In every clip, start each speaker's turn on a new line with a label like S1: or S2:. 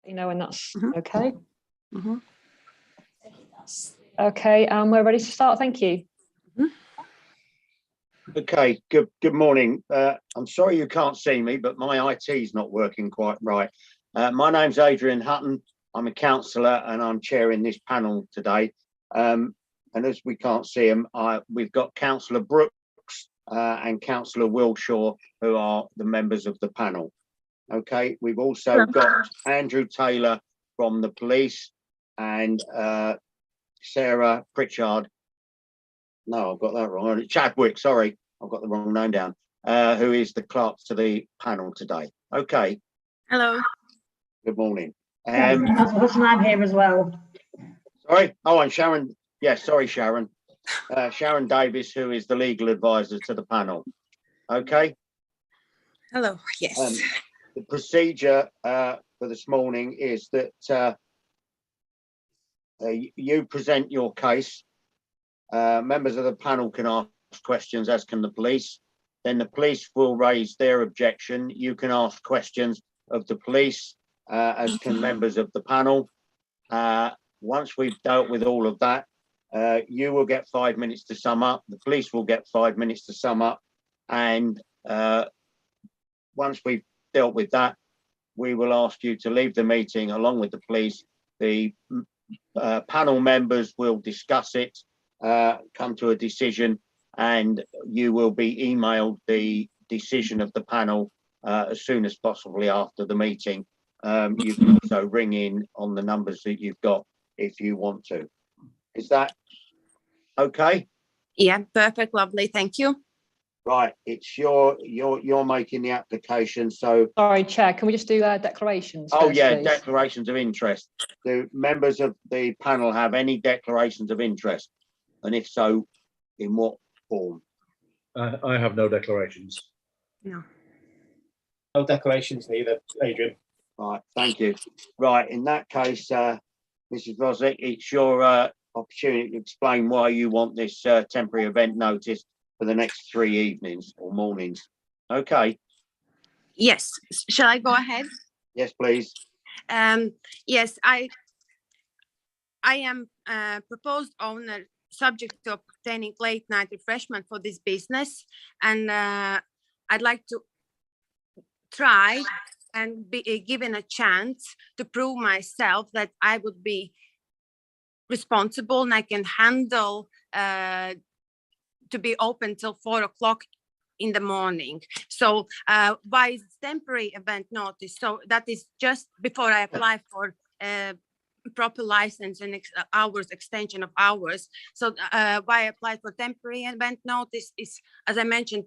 S1: You know, when that's
S2: Mhm.
S1: okay.
S2: Mhm.
S1: Okay, we're ready to start. Thank you.
S3: Okay, good morning. I'm sorry you can't see me, but my IT is not working quite right. My name's Adrian Hutton. I'm a councillor and I'm chairing this panel today. And as we can't see him, we've got Councillor Brooks and Councillor Wilshaw, who are the members of the panel. Okay, we've also got Andrew Taylor from the police and Sarah Pritchard. No, I've got that wrong. Chadwick, sorry, I've got the wrong name down. Who is the clerk to the panel today? Okay.
S2: Hello.
S3: Good morning.
S4: Councillor Hudson, I'm here as well.
S3: Sorry. Oh, and Sharon. Yes, sorry, Sharon. Sharon Davis, who is the legal advisor to the panel. Okay.
S2: Hello. Yes.
S3: The procedure for this morning is that you present your case. Members of the panel can ask questions, as can the police. Then the police will raise their objection. You can ask questions of the police, as can members of the panel. Once we've dealt with all of that, you will get 5 minutes to sum up. The police will get 5 minutes to sum up. And once we've dealt with that, we will ask you to leave the meeting along with the police. The panel members will discuss it, come to a decision, and you will be emailed the decision of the panel as soon as possibly after the meeting. You can also ring in on the numbers that you've got if you want to. Is that okay?
S2: Yeah, perfect, lovely, thank you.
S3: Right, it's you're making the application, so
S1: Sorry, Chair, can we just do declarations?
S3: oh
S1: first,
S3: yeah,
S1: please?
S3: declarations of interest. Do members of the panel have any declarations of interest? And if so, in what form?
S5: I have no declarations.
S2: No.
S6: No declarations neither, Adrian.
S3: Right, thank you. Right, in that case, Mrs. Rosick, it's your opportunity to explain why you want this temporary event notice for the next 3 evenings or mornings. Okay.
S2: Yes. Shall I go ahead?
S3: Yes, please.
S2: Yes, I am proposed owner subject to obtaining late night refreshment for this business, and I'd like to try and be given a chance to prove myself that I would be responsible and I can handle to be open till 4 o'clock in the morning. So why is temporary event notice? So that is just before I apply for proper license and hours extension of hours. So why I applied for temporary event notice is, as I mentioned,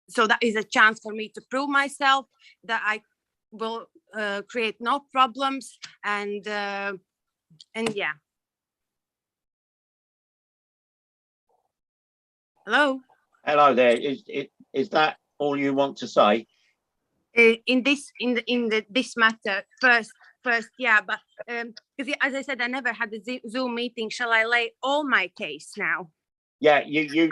S2: so that is a chance for me to prove myself that I will create no problems, and yeah. Hello.
S3: Hello there. Is that all you want to say?
S2: In this matter, first, yeah, but because as I said, I never had a Zoom meeting. Shall I lay all my case now?
S3: Yeah, you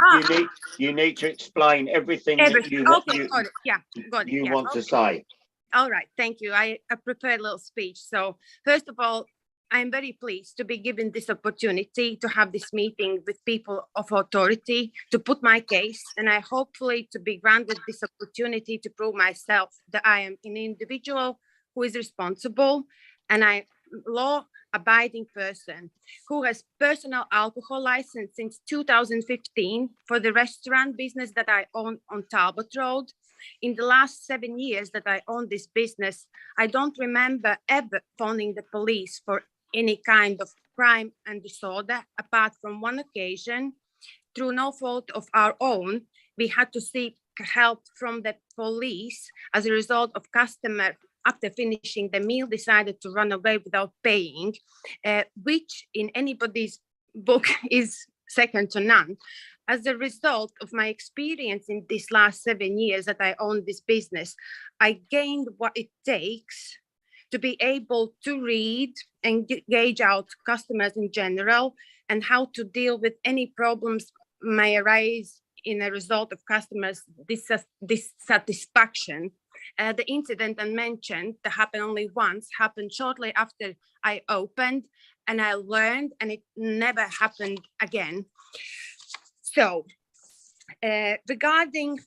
S3: need to explain everything that you want.
S2: Okay, got it. Yeah, got it.
S3: You
S2: Yeah,
S3: want to
S2: okay.
S3: say.
S2: All right, thank you. I prepared a little speech. So first of all, I'm very pleased to be given this opportunity to have this meeting with people of authority to put my case, and I hopefully to be granted this opportunity to prove myself that I am an individual who is responsible and I law-abiding person who has personal alcohol license since 2015 for the restaurant business that I own on Talbot Road. In the last 7 years that I own this business, I don't remember ever phoning the police for any kind of crime and disorder, apart from one occasion. Through no fault of our own, we had to seek help from the police as a result of customer, after finishing the meal, decided to run away without paying, which in anybody's book is second to none. As a result of my experience in these last 7 years that I own this business, I gained what it takes to be able to read and gauge out customers in general and how to deal with any problems may arise in a result of customers' dissatisfaction The incident I mentioned that happened only once happened shortly after I opened, and I learned, and it never happened again. So regarding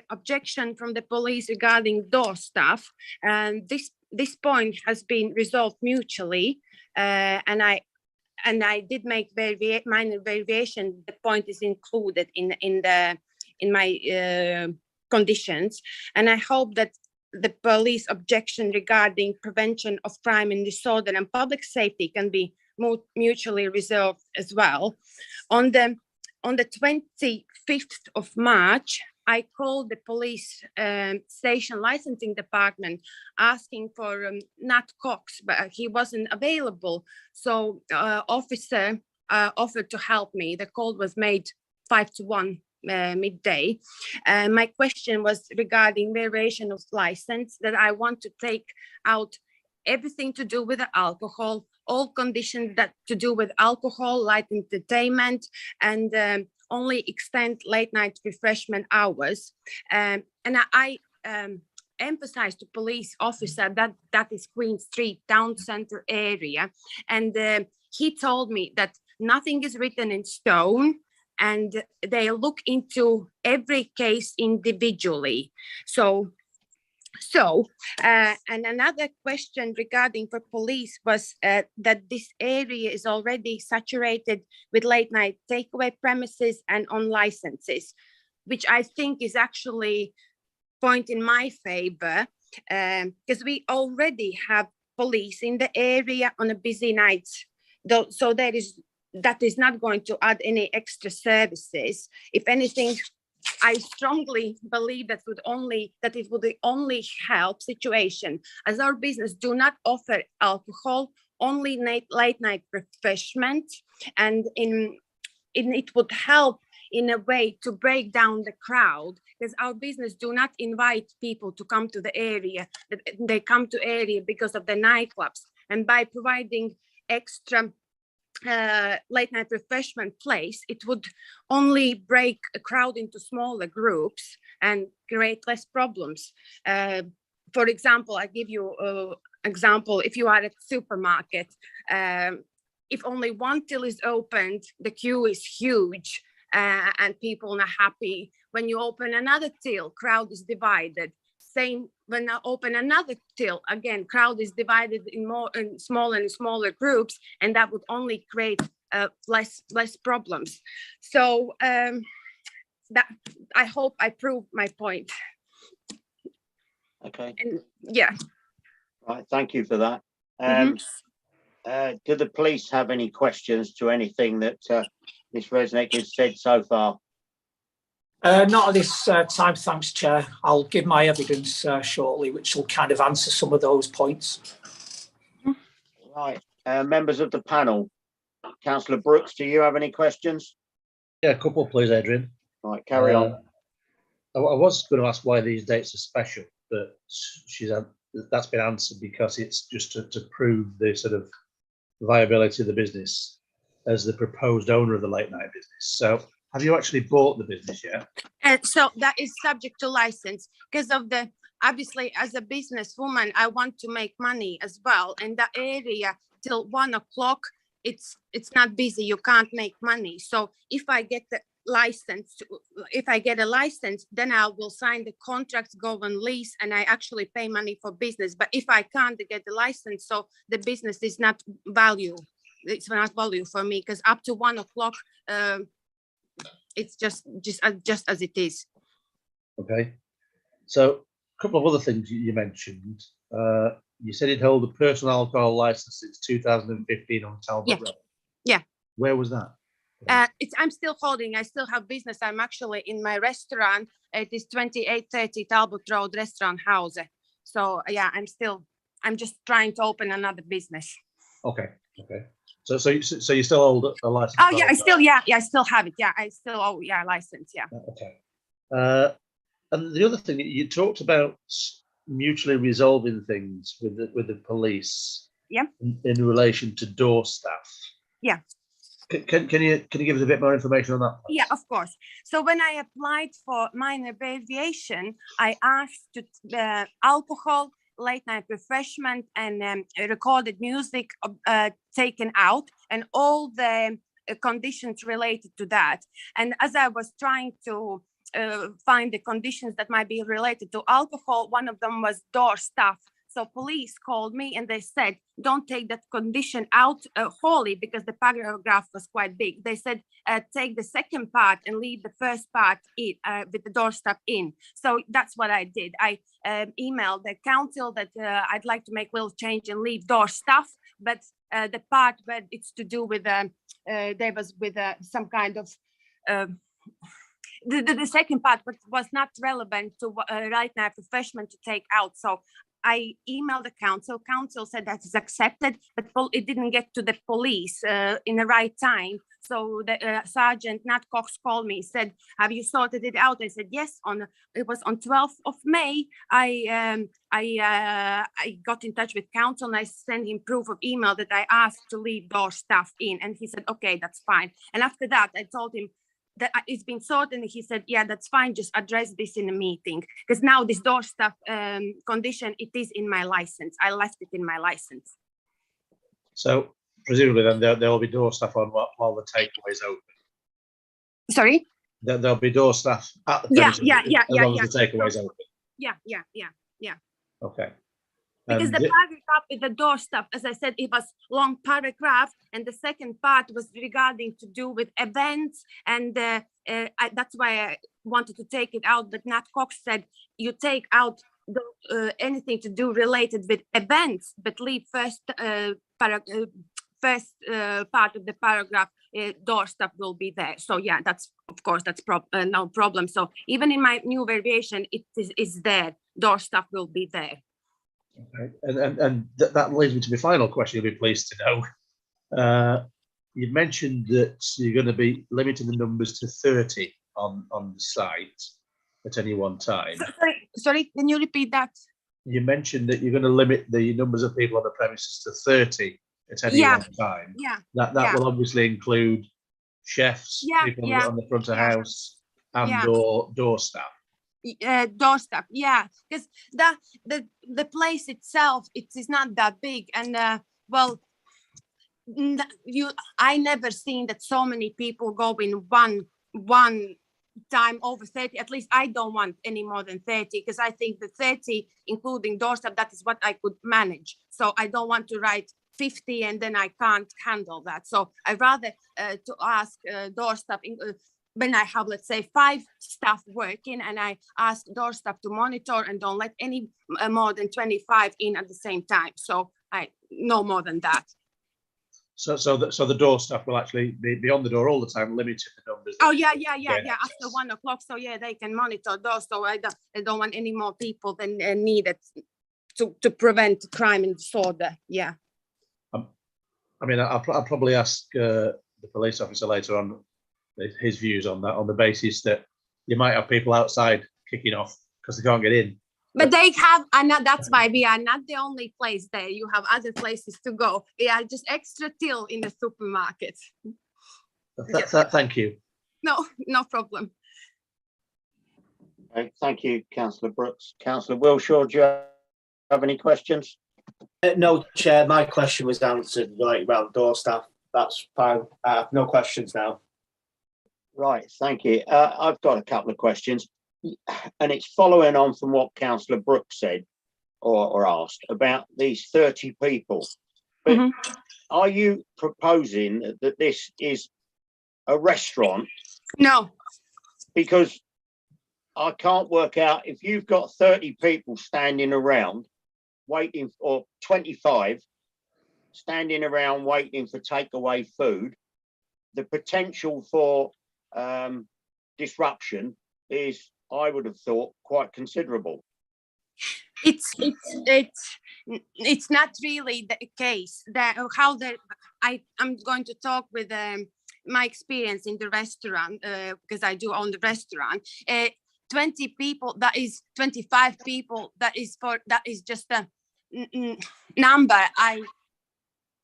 S2: objection from the police regarding door staff, and this point has been resolved mutually, and I did make minor variation. The point is included in my conditions, and I hope that the police objection regarding prevention of crime and disorder and public safety can be mutually resolved as well. On the 25th of March, I called the police station licensing department asking for Nat Cox, but he wasn't available. So officer offered to help me. The call was made 5 to 1 midday. My question was regarding variation of license, that I want to take out everything to do with the alcohol, all conditions that to do with alcohol, light entertainment, and only extend late night refreshment hours. And I emphasized to police officer that is Queen Street, town center area. And he told me that nothing is written in stone, and they look into every case individually. So and another question regarding for police was that this area is already saturated with late night takeaway premises and on licenses, which I think is actually point in my favor, because we already have police in the area on a busy night. So that is not going to add any extra services. If anything, I strongly believe that it would only help situation, as our business do not offer alcohol, only late night refreshment, and it would help in a way to break down the crowd, because our business do not invite people to come to the area. They come to area because of the nightclubs, and by providing extra late night refreshment place, it would only break a crowd into smaller groups and create less problems. For example, I give you an example. If you are at supermarket, if only one till is opened, the queue is huge and people are not happy. When you open another till, crowd is divided. Same when I open another till, again, crowd is divided in smaller and smaller groups, and that would only create less problems. So that I hope I proved my point.
S3: Okay,
S2: And yeah.
S3: right, thank you for that. Do the police have any questions to anything that Ms. Resnick has said so far?
S7: Not at this time, thanks, Chair. I'll give my evidence shortly, which will kind of answer some of those points.
S3: Right, members of the panel, Councillor Brooks, do you have any questions?
S5: Yeah, a couple, please, Adrian.
S3: Right, carry on.
S5: I was going to ask why these dates are special, but that's been answered, because it's just to prove the sort of viability of the business as the proposed owner of the late night business. So have you actually bought the business yet?
S2: And so that is subject to license, because of the, obviously, as a businesswoman, I want to make money as well. And the area till 1 o'clock, it's not busy. You can't make money. So if I get the license, if I get a license, then I will sign the contracts, go on lease, and I actually pay money for business. But if I can't get the license, so the business is not value. It's not value for me, because up to 1 o'clock, it's just as it is.
S5: Okay. So a couple of other things you mentioned. You said you'd hold a personal alcohol license since 2015 on Talbot Road.
S2: Yeah.
S5: Where was that?
S2: I'm still holding. I still have business. I'm actually in my restaurant. It is 2830 Talbot Road Restaurant House. So yeah, I'm just trying to open another business.
S5: Okay. Okay. So you still hold a license?
S2: Oh yeah, I still have it. Yeah, I still license. Yeah.
S5: Okay. And the other thing, you talked about mutually resolving things with the police.
S2: Yeah.
S5: In relation to door staff.
S2: Yeah.
S5: Can you give us a bit more information on that? please?
S2: Yeah, of course. So when I applied for minor abbreviation, I asked to alcohol, late night refreshment, and recorded music taken out, and all the conditions related to that. And as I was trying to find the conditions that might be related to alcohol, one of them was door staff. So police called me and they said, don't take that condition out wholly, because the paragraph was quite big. They said, take the second part and leave the first part in, with the doorstep in. So that's what I did. I emailed the council that I'd like to make a little change and leave door stuff, but the part where it's to do with, there was with some kind of, the second part was not relevant to right now refreshment to take out. So I emailed the council. Council said that is accepted, but it didn't get to the police in the right time. So the Sergeant Nat Cox called me, said, "Have you sorted it out?" I said, "Yes." It was on 12th of May. I got in touch with council and I sent him proof of email that I asked to leave door stuff in, and he said, "Okay, that's fine." And after that, I told him that it's been sorted, and he said, "Yeah, that's fine. Just address this in a meeting, because now this door stuff condition, it is in my license. I left it in my license."
S5: So presumably then there will be door staff on while the takeaway is open.
S2: Sorry.
S5: There'll be door staff at the
S2: Yeah,
S5: premises
S2: yeah,
S5: as long as the takeaway is open.
S2: Yeah.
S5: Okay.
S2: Because the paragraph with the door stuff, as I said, it was long paragraph, and the second part was regarding to do with events, and that's why I wanted to take it out. But Nat Cox said, "You take out anything to do related with events, but leave first part of the paragraph. Door stuff will be there." So yeah, that's of course that's no problem. So even in my new variation, it is there. Door stuff will be there.
S5: Okay. And that leads me to my final question. You'll be pleased to know. You mentioned that you're going to be limiting the numbers to 30 on the site at any one time.
S2: Sorry, can you repeat that?
S5: You mentioned that you're going to limit the numbers of people on the premises to 30 at any one time.
S2: Yeah.
S5: That will obviously include chefs, people on the front of house, and door staff.
S2: Door stuff, yeah, because the place itself, it is not that big, and well, I never seen that so many people go in one time over 30. At least I don't want any more than 30, because I think the 30 including door stuff, that is what I could manage. So I don't want to write 50 and then I can't handle that. So I rather to ask door stuff when I have, let's say, 5 staff working, and I ask door staff to monitor and don't let any more than 25 in at the same time. So I no more than that.
S5: So the door staff will actually be on the door all the time, limiting the numbers.
S2: Oh yeah. After 1 o'clock, so yeah, they can monitor doors. So I don't want any more people than needed to prevent crime and disorder. Yeah.
S5: I mean, I'll probably ask the police officer later on his views on that, on the basis that you might have people outside kicking off because they can't get in.
S2: But they have, and that's why we are not the only place there. You have other places to go. We are just extra till in the supermarket.
S5: Thank you.
S2: No problem.
S3: Okay, thank you, Councillor Brooks. Councillor Wilshaw, do you have any questions?
S6: No, Chair, my question was answered right around door staff. That's fine. I have no questions now.
S3: Right, thank you. I've got a couple of questions, and it's following on from what Councillor Brooks said or asked about these 30 people. But are you proposing that this is a restaurant?
S2: No.
S3: Because I can't work out, if you've got 30 people standing around waiting, or 25 standing around waiting for takeaway food, the potential for disruption is, I would have thought, quite considerable.
S2: It's not really the case. I'm going to talk with my experience in the restaurant, because I do own the restaurant. 20 people, that is 25 people, that is just a number.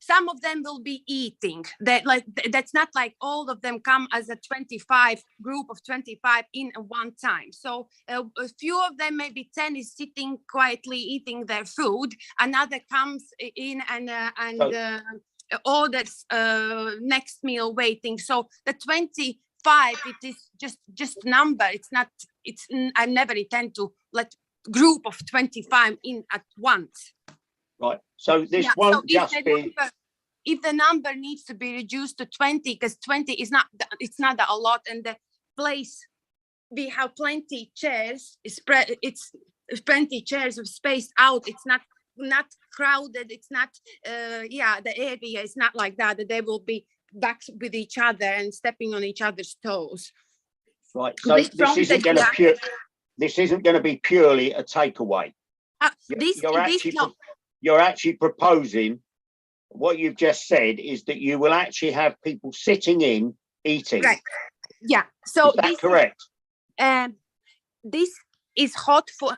S2: some of them will be eating. That's not like all of them come as a 25 group of 25 in one time. So a few of them, maybe 10, is sitting quietly eating their food. Another comes in and orders next meal waiting. So the 25, it is just number. I never intend to let group of 25 in at once.
S3: Right, so this
S2: Yeah,
S3: won't
S2: so
S3: just be,
S2: if the number needs to be reduced to 20, because 20 is not, it's not a lot, and the place, we have plenty chairs, it's plenty chairs of space out, it's not crowded, it's not, the area is not like that they will be back with each other and stepping on each other's toes.
S3: right, so
S2: This
S3: this isn't going to this isn't going to be purely a takeaway. You're actually proposing, what you've just said is that you will actually have people sitting in eating.
S2: Right. Yeah. So
S3: Is that correct?
S2: This is hot for.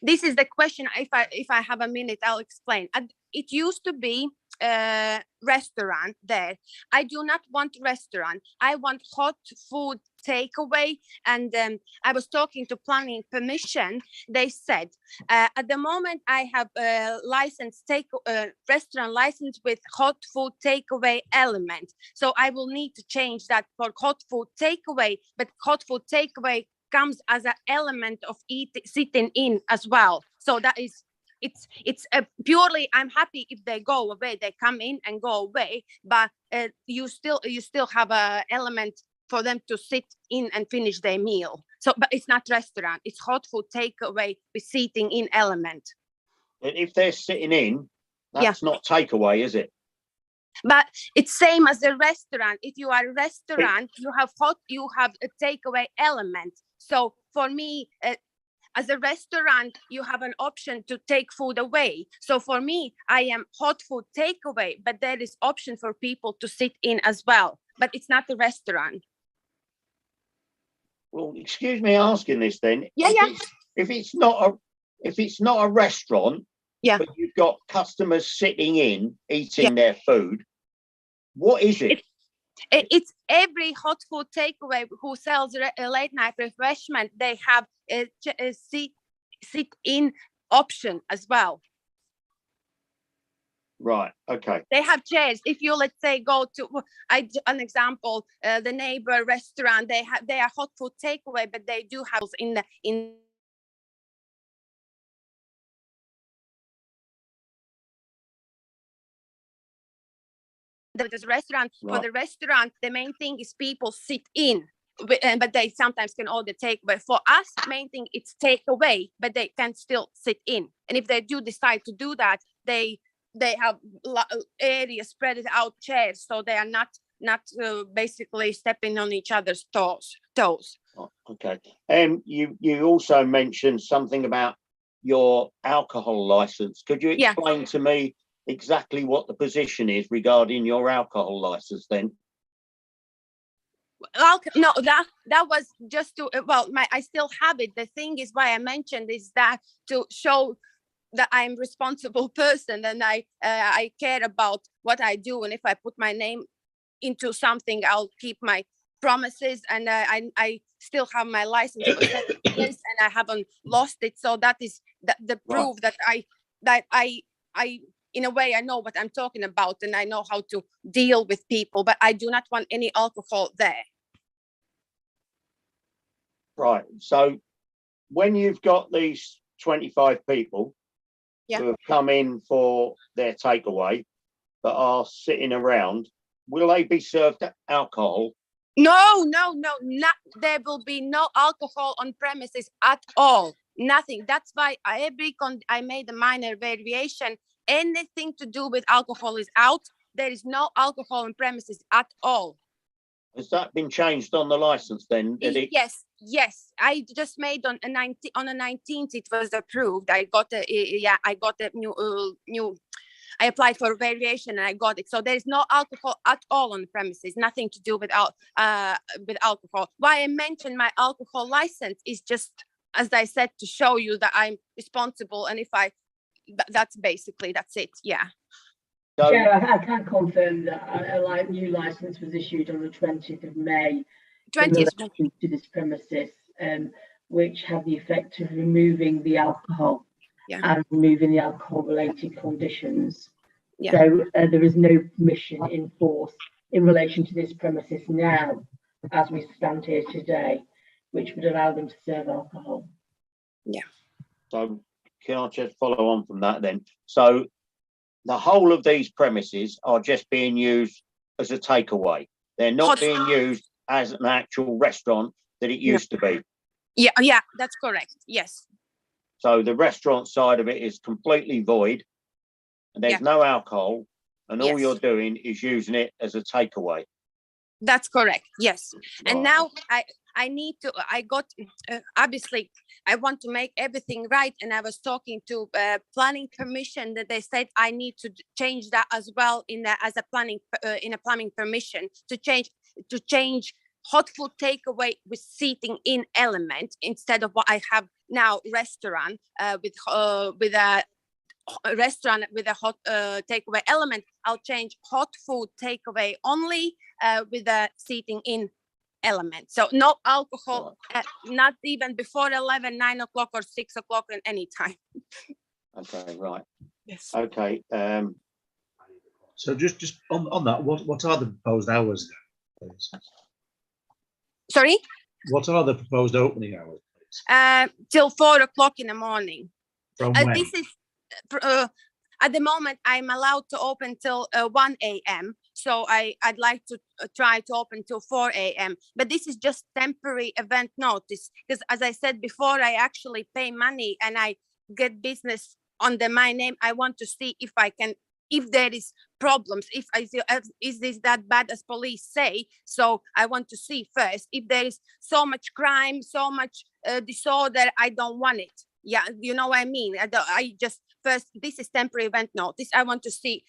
S2: This is the question. If I have a minute, I'll explain. It used to be a restaurant there. I do not want restaurant. I want hot food takeaway. And I was talking to planning permission. They said at the moment I have a license restaurant license with hot food takeaway element. So I will need to change that for hot food takeaway. But hot food takeaway comes as an element of sitting in as well. So that is. It's purely, I'm happy if they go away, they come in and go away, but you still have a element for them to sit in and finish their meal. So, but it's not restaurant, it's hot food takeaway with seating in element.
S3: If they're sitting in, that's not takeaway, is it?
S2: But it's same as a restaurant. If you are a restaurant, you have a takeaway element. So for me, as a restaurant, you have an option to take food away. So for me, I am hot food takeaway, but there is option for people to sit in as well. But it's not a restaurant.
S3: Well, excuse me asking this then.
S2: Yeah,
S3: If it's not a restaurant,
S2: yeah,
S3: but you've got customers sitting in eating their food, what is it?
S2: It's every hot food takeaway who sells a late night refreshment. They have a sit in option as well.
S3: Right. Okay.
S2: They have chairs. If you, let's say, go to an example, the neighbor restaurant, they are hot food takeaway, but they do have in the restaurant.
S3: Right.
S2: For the restaurant, the main thing is people sit in, but they sometimes can order takeaway. For us, main thing it's takeaway, but they can still sit in. And if they do decide to do that, they have area spread out chairs, so they are not basically stepping on each other's toes.
S3: Oh, okay. You also mentioned something about your alcohol license. Could you explain to me exactly what the position is regarding your alcohol license then?
S2: No, that was just to I still have it. The thing is, why I mentioned is that to show that I'm a responsible person and I care about what I do, and if I put my name into something, I'll keep my promises, and I still have my license for 7 years and I haven't lost it. So that is the proof that I in a way I know what I'm talking about and I know how to deal with people, but I do not want any alcohol there.
S3: Right. So when you've got these 25 people who have come in for their takeaway that are sitting around, will they be served alcohol?
S2: No, there will be no alcohol on premises at all. Nothing. That's why I made a minor variation. Anything to do with alcohol is out. There is no alcohol on premises at all.
S3: Has that been changed on the license then?
S2: Yes. I just made on the 19th. It was approved. I got a new. I applied for a variation and I got it. So there is no alcohol at all on the premises. Nothing to do with alcohol. Why I mentioned my alcohol license is just, as I said, to show you that I'm responsible. And if that's it. Yeah.
S3: So,
S4: Chair, I can confirm that a new licence was issued on the 20th of May in
S2: 20th.
S4: relation to this premises, which had the effect of removing the alcohol
S2: Yeah.
S4: and removing the alcohol-related conditions.
S2: Yeah.
S4: So there is no permission in force in relation to this premises now, as we stand here today, which would allow them to serve alcohol.
S3: so can I just follow on from that then? So the whole of these premises are just being used as a takeaway. They're not
S2: Hot-
S3: being used as an actual restaurant that it used to be.
S2: Yeah, that's correct. Yes,
S3: So the restaurant side of it is completely void. And there's no alcohol, and all
S2: Yes.
S3: you're doing is using it as a takeaway.
S2: that's correct. Yes. And
S3: Right.
S2: now I got, obviously, I want to make everything right. And I was talking to planning commission that they said I need to change that as well in a planning permission to change hot food takeaway with seating in element instead of what I have now restaurant with a restaurant with a hot takeaway element. I'll change hot food takeaway only with a seating in element. So no alcohol, not even before 11, 9 o'clock or 6 o'clock at any time.
S3: Okay, right.
S2: Yes.
S3: Okay.
S5: So just on that, what are the proposed hours then, please?
S2: Sorry?
S5: What are the proposed opening hours, please?
S2: Till 4 o'clock in the morning.
S5: From when?
S2: This is at the moment I'm allowed to open till 1 a.m. So I'd like to try to open till 4 a.m. But this is just temporary event notice because, as I said before, I actually pay money and I get business under my name. I want to see if there is problems, if I feel is this that bad as police say. So I want to see first if there is so much crime, so much disorder. I don't want it. Yeah, you know what I mean. I just first, this is temporary event notice. I want to see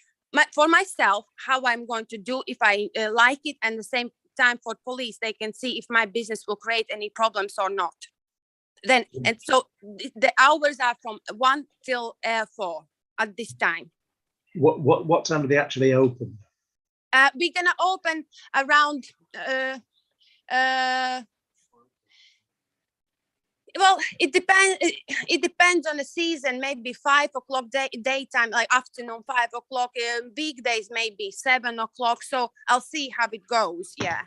S2: for myself how I'm going to do if I like it, and the same time for police, they can see if my business will create any problems or not. Then and so the hours are from 1 till 4 at this time.
S5: What time do they actually open?
S2: We're gonna open around well, it depends on the season. Maybe 5 o'clock daytime, like afternoon 5 o'clock. Weekdays maybe 7 o'clock. So I'll see how it goes. Yeah.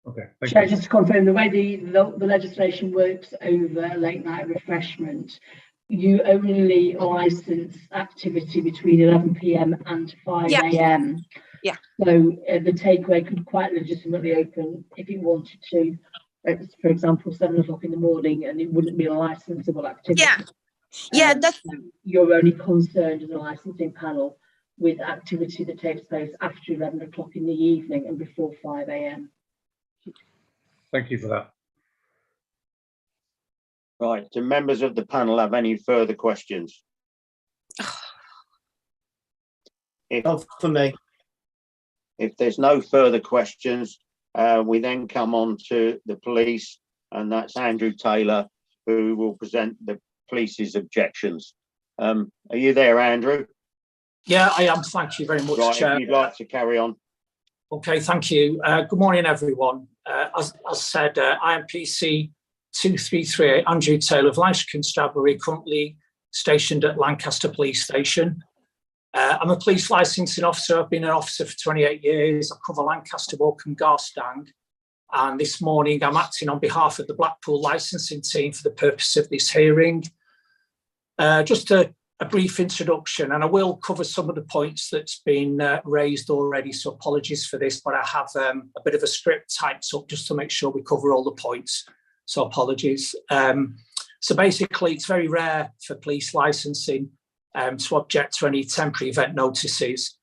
S5: Okay, thank
S4: Chair,
S5: you.
S4: just to confirm, the way the legislation works over late night refreshment, you only license activity between 11 p.m. and 5 a.m.
S2: Yeah.
S4: So the takeaway could quite legitimately open if it wanted to, for example, 7 o'clock in the morning, and it wouldn't be a licensable activity.
S2: Yeah, that's
S4: So you're only concerned as a licensing panel with activity that takes place after 11 o'clock in the evening and before 5 a.m.
S5: Thank you for that.
S3: Right. Do members of the panel have any further questions?
S6: Not for me.
S3: If there's no further questions, we then come on to the police, and that's Andrew Taylor, who will present the police's objections. Are you there, Andrew?
S7: Yeah, I am. Thank you very much,
S3: Right,
S7: Chair.
S3: if you'd like to carry on.
S7: Okay, thank you. Good morning, everyone. As said, I am PC 2338 Andrew Taylor of Lancashire Constabulary, currently stationed at Lancaster Police Station. I'm a police licensing officer. I've been an officer for 28 years. I cover Lancaster, Woking, Garstang. And this morning I'm acting on behalf of the Blackpool licensing team for the purpose of this hearing. Just a brief introduction, and I will cover some of the points that's been raised already, so apologies for this, but I have a bit of a script typed up just to make sure we cover all the points, so apologies. So basically, it's very rare for police licensing to object to any temporary event notices,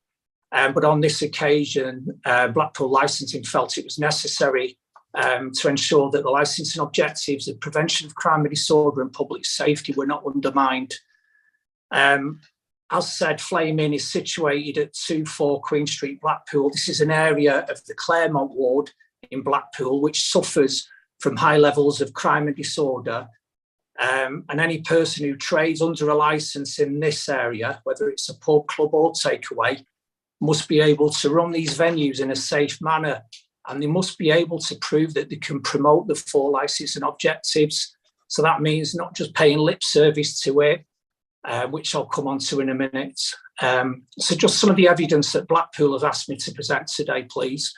S7: but on this occasion, Blackpool licensing felt it was necessary to ensure that the licensing objectives of prevention of crime and disorder and public safety were not undermined. As said, Flame Inn is situated at 24 Queen Street, Blackpool. This is an area of the Claremont ward in Blackpool which suffers from high levels of crime and disorder. And any person who trades under a licence in this area, whether it's a pub, club or takeaway, must be able to run these venues in a safe manner, and they must be able to prove that they can promote the 4 licensing objectives. So that means not just paying lip service to it, which I'll come on to in a minute. So just some of the evidence that Blackpool have asked me to present today, please.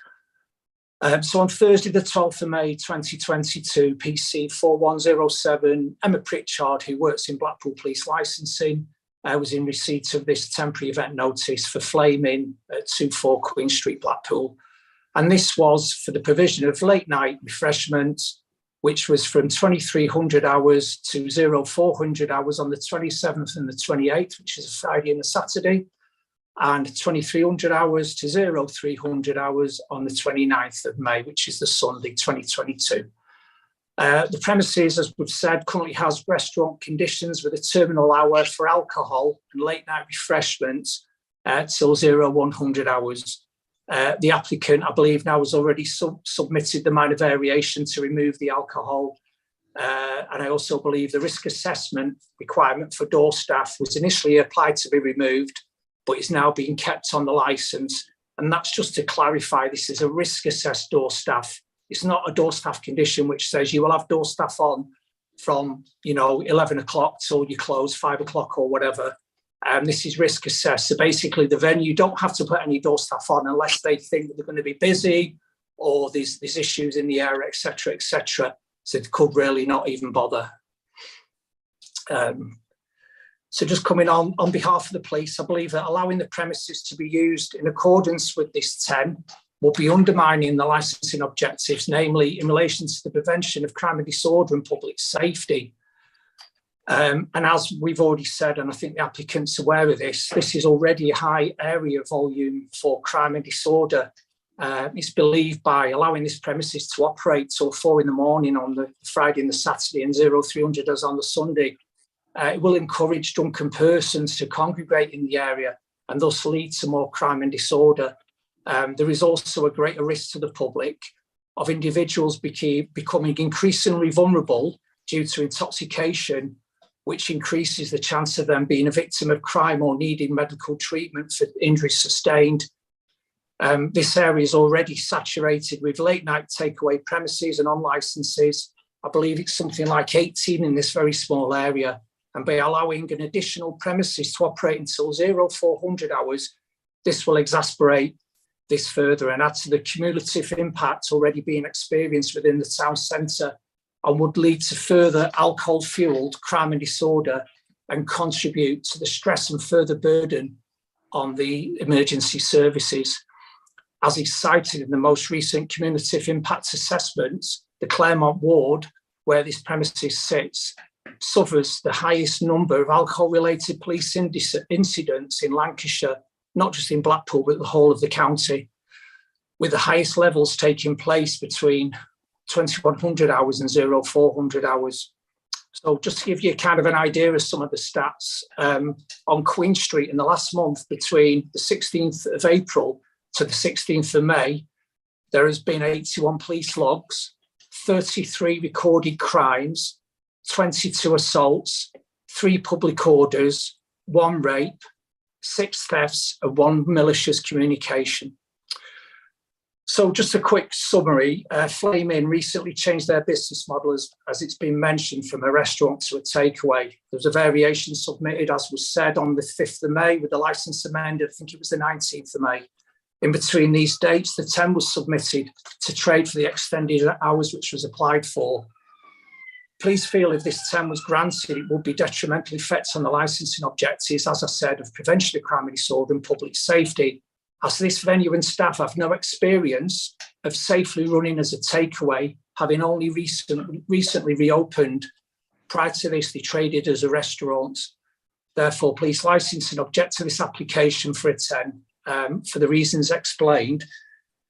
S7: So on Thursday, the 12th of May, 2022, PC 4107, Emma Pritchard, who works in Blackpool Police Licensing, was in receipt of this temporary event notice for flaming at 24 Queen Street, Blackpool. And this was for the provision of late night refreshment, which was from 2300 hours to 0400 hours on the 27th and the 28th, which is a Friday and a Saturday, and 2300 hours to 0300 hours on the 29th of May, which is the Sunday, 2022. The premises, as we've said, currently has restaurant conditions with a terminal hour for alcohol and late night refreshments till 0100 hours. The applicant, I believe, now has already submitted the minor variation to remove the alcohol. And I also believe the risk assessment requirement for door staff was initially applied to be removed, but is now being kept on the licence. And that's just to clarify, this is a risk assessed door staff. It's not a door staff condition which says you will have door staff on from 11 o'clock till you close 5 o'clock or whatever. This is risk assessed. So basically the venue don't have to put any door staff on unless they think that they're going to be busy or there's issues in the area, etc., etc. So they could really not even bother. So just coming on behalf of the police, I believe that allowing the premises to be used in accordance with this 10 will be undermining the licensing objectives, namely in relation to the prevention of crime and disorder and public safety. And as we've already said, and I think the applicant's aware of this is already a high area volume for crime and disorder. It's believed by allowing this premises to operate till 4 in the morning on the Friday and the Saturday and 0300 as on the Sunday, it will encourage drunken persons to congregate in the area and thus lead to more crime and disorder. There is also a greater risk to the public of individuals becoming increasingly vulnerable due to intoxication, which increases the chance of them being a victim of crime or needing medical treatment for injuries sustained. This area is already saturated with late night takeaway premises and on licenses. I believe it's something like 18 in this very small area. And by allowing an additional premises to operate until 0400 hours, this will exacerbate this further and add to the cumulative impact already being experienced within the town centre and would lead to further alcohol-fuelled crime and disorder and contribute to the stress and further burden on the emergency services. As is cited in the most recent cumulative impact assessments, the Claremont ward, where this premises sits, suffers the highest number of alcohol-related police incidents in Lancashire, not just in Blackpool, but the whole of the county, with the highest levels taking place between 2100 hours and 0400 hours. So just to give you kind of an idea of some of the stats, on Queen Street in the last month between the 16th of April to the 16th of May, there has been 81 police logs, 33 recorded crimes, 22 assaults, 3 public orders, 1 rape, 6 thefts and 1 malicious communication. So just a quick summary, Flame Inn recently changed their business model as it's been mentioned from a restaurant to a takeaway. There was a variation submitted, as was said, on the 5th of May with the licence amended, I think it was the 19th of May. In between these dates, the 10 was submitted to trade for the extended hours which was applied for. Please feel if this 10 was granted, it would be detrimental effects on the licensing objectives, as I said, of prevention of crime and disorder and public safety, as this venue and staff have no experience of safely running as a takeaway, having only recently reopened. Prior to this, they traded as a restaurant. Therefore, police licensing object to this application for a 10 for the reasons explained.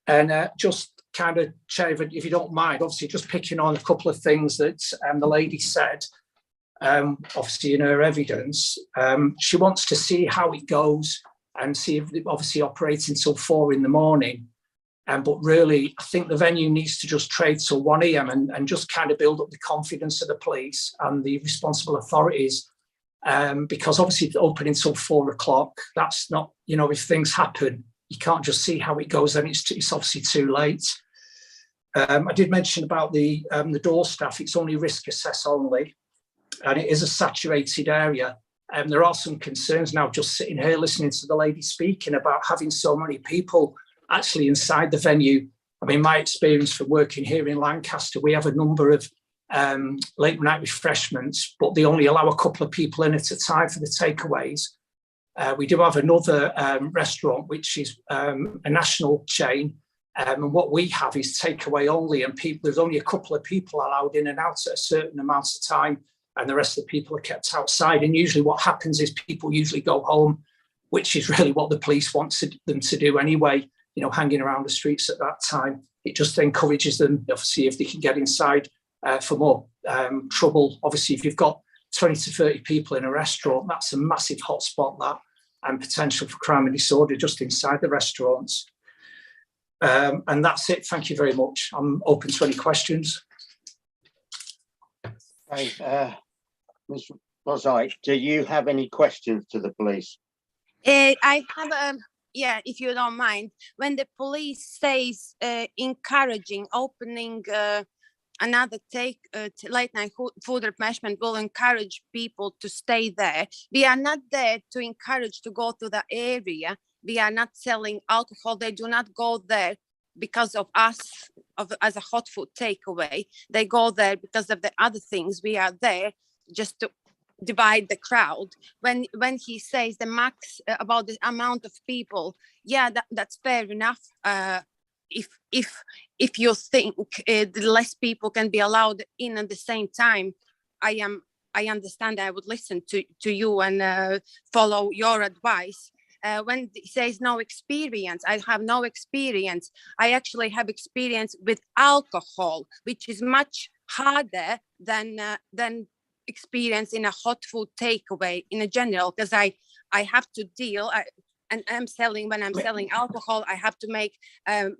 S7: And just kind of, Chair, if you don't mind, obviously just picking on a couple of things that the lady said, obviously in her evidence. She wants to see how it goes and see if they obviously operating till 4 in the morning. But really, I think the venue needs to just trade till 1 AM and just kind of build up the confidence of the police and the responsible authorities. Because obviously opening till 4 o'clock, that's not, if things happen, you can't just see how it goes, then it's obviously too late. I did mention about the door staff. It's only risk assess only, and it is a saturated area. There are some concerns now just sitting here listening to the lady speaking about having so many people actually inside the venue. I mean, my experience from working here in Lancaster, we have a number of late night refreshments, but they only allow a couple of people in at a time for the takeaways. We do have another restaurant, which is a national chain. And what we have is takeaway only, and there's only a couple of people allowed in and out at a certain amount of time, and the rest of the people are kept outside. And usually what happens is people usually go home, which is really what the police want them to do anyway, you know, hanging around the streets at that time. It just encourages them, obviously, if they can get inside for more trouble. Obviously, if you've got 20 to 30 people in a restaurant, that's a massive hotspot, that, and potential for crime and disorder just inside the restaurants. And that's it. Thank you very much. I'm open to any questions.
S3: Okay, Ms. Rosite, do you have any questions to the police?
S2: I have yeah, if you don't mind, when the police says encouraging opening another late night food refreshment will encourage people to stay there. We are not there to encourage to go to the area. We are not selling alcohol. They do not go there because of us as a hot food takeaway. They go there because of the other things. We are there just to divide the crowd. When he says the max about the amount of people, yeah, that's fair enough. If you think the less people can be allowed in at the same time, I understand. I would listen to you and follow your advice. When he says no experience, I have no experience. I actually have experience with alcohol, which is much harder than experience in a hot food takeaway in a general, because I have to deal. When I'm selling alcohol, I have to make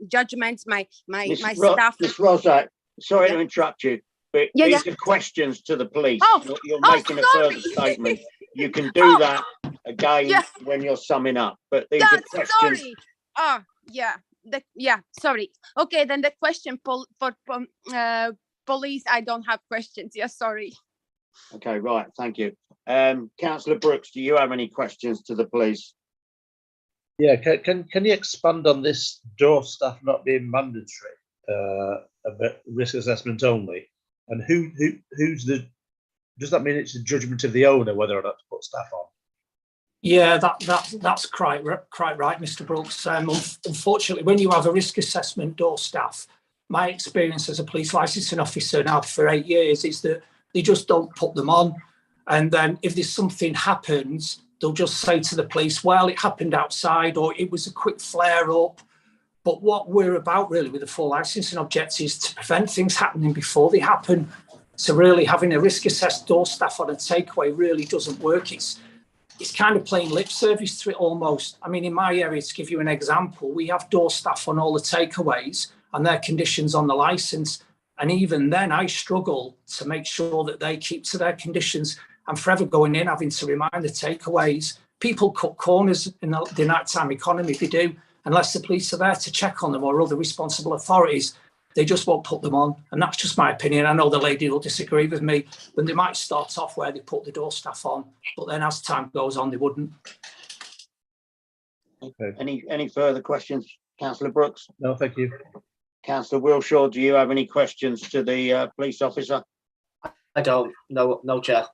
S2: judgments. My staff.
S3: Ms. Rosite, sorry to interrupt you, but these are questions to the police. You're making a further statement. You can do that again when you're summing up, but these are questions.
S2: Sorry. Oh, yeah. Sorry. Okay, then the question for police, I don't have questions. Yeah, sorry.
S3: Okay, right. Thank you. Councillor Brooks, do you have any questions to the police?
S5: Yeah, can you expand on this door staff not being mandatory, a bit risk assessment only, and who's the? Does that mean it's the judgment of the owner whether or not to put staff on?
S7: Yeah, that's quite right, Mr. Brooks. Unfortunately, when you have a risk assessment door staff, my experience as a police licensing officer now for 8 years is that they just don't put them on. And then if there's something happens, they'll just say to the police, well, it happened outside, or it was a quick flare up. But what we're about really with the full licensing objective is to prevent things happening before they happen. So really having a risk assessed door staff on a takeaway really doesn't work. It's kind of playing lip service to it almost. I mean, in my area, to give you an example, we have door staff on all the takeaways and their conditions on the licence. And even then, I struggle to make sure that they keep to their conditions. I'm forever going in, having to remind the takeaways. People cut corners in the nighttime economy. They do, unless the police are there to check on them or other responsible authorities. They just won't put them on. And that's just my opinion. I know the lady will disagree with me, but they might start off where they put the door staff on, but then as time goes on, they wouldn't.
S3: Okay. Any further questions, Councillor Brooks?
S5: No, thank you.
S3: Councillor Wilshaw, do you have any questions to the police officer?
S6: I don't. No, Chair.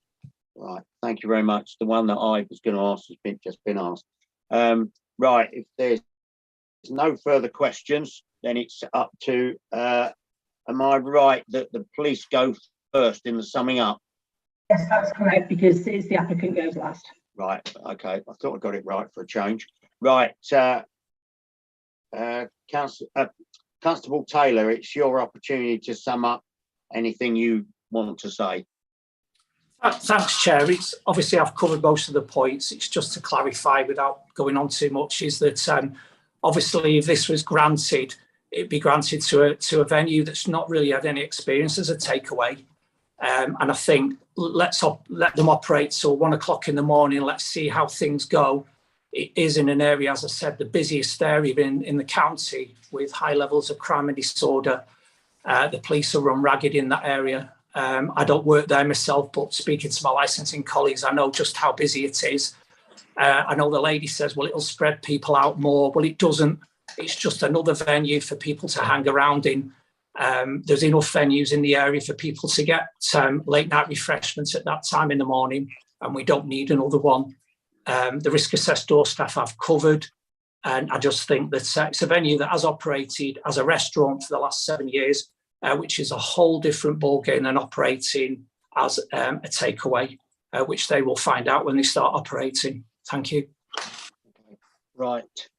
S3: Right. Thank you very much. The one that I was going to ask has just been asked. Right. If there's no further questions, then it's up to, am I right that the police go first in the summing up?
S4: Yes, that's correct, because it's the applicant goes last.
S3: Right, okay, I thought I got it right for a change. Right, Constable Taylor, it's your opportunity to sum up anything you want to say.
S7: Thanks, Chair. It's obviously I've covered most of the points. It's just to clarify without going on too much, is that obviously if this was granted, it'd be granted to a venue that's not really had any experience as a takeaway. And I think let them operate till 1 o'clock in the morning. Let's see how things go. it is in an area, as I said, the busiest area in the county with high levels of crime and disorder. The police are run ragged in that area. I don't work there myself, but speaking to my licensing colleagues, I know just how busy it is. I know the lady says, well, it'll spread people out more. Well, it doesn't. It's just another venue for people to hang around in. There's enough venues in the area for people to get late night refreshments at that time in the morning, and we don't need another one. The risk assessed door staff I've covered, and I just think that it's a venue that has operated as a restaurant for the last 7 years, which is a whole different ballgame than operating as a takeaway, which they will find out when they start operating. Thank you.
S3: Right.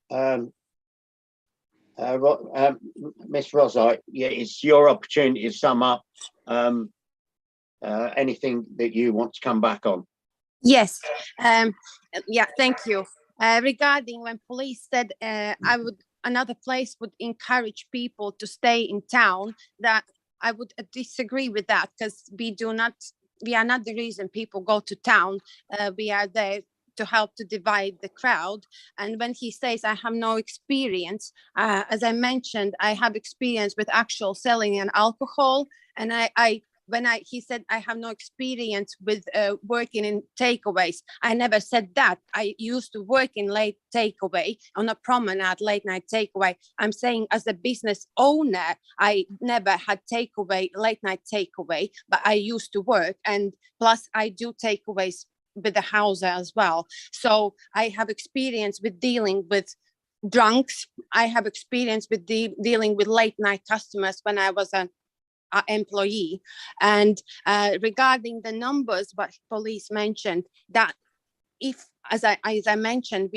S3: Miss Rosite, yeah, it's your opportunity to sum up anything that you want to come back on.
S2: Yes, yeah, thank you. Regarding when police said another place would encourage people to stay in town, that I would disagree with that, because we are not the reason people go to town. We are there to help to divide the crowd. And when he says I have no experience, as I mentioned, I have experience with actual selling and alcohol. And he said I have no experience with working in takeaways, I never said that. I used to work in late takeaway, on a promenade, late night takeaway. I'm saying as a business owner, I never had takeaway, late night takeaway, but I used to work. And plus I do takeaways with the house as well. So I have experience with dealing with drunks. I have experience with dealing with late night customers when I was an employee. And regarding the numbers, what police mentioned, that if, as I mentioned,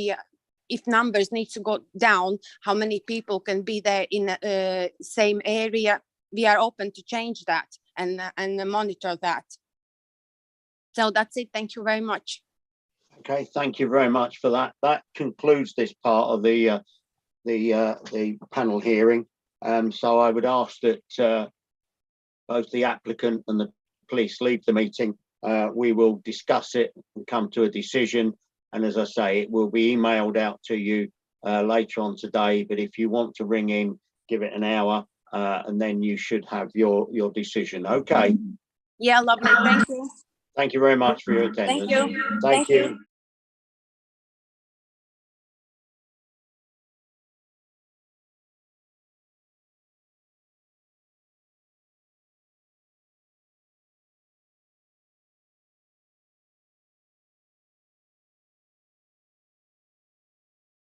S2: if numbers need to go down, how many people can be there in the same area, we are open to change that and monitor that. So that's it. Thank you very much.
S3: Okay, thank you very much for that. That concludes this part of the panel hearing. So I would ask that both the applicant and the police leave the meeting. We will discuss it and come to a decision. And as I say, it will be emailed out to you later on today. But if you want to ring in, give it an hour, and then you should have your decision. Okay.
S2: Yeah, lovely. Thank you.
S3: Thank you very much for your attendance.
S2: Thank you.
S3: Thank you.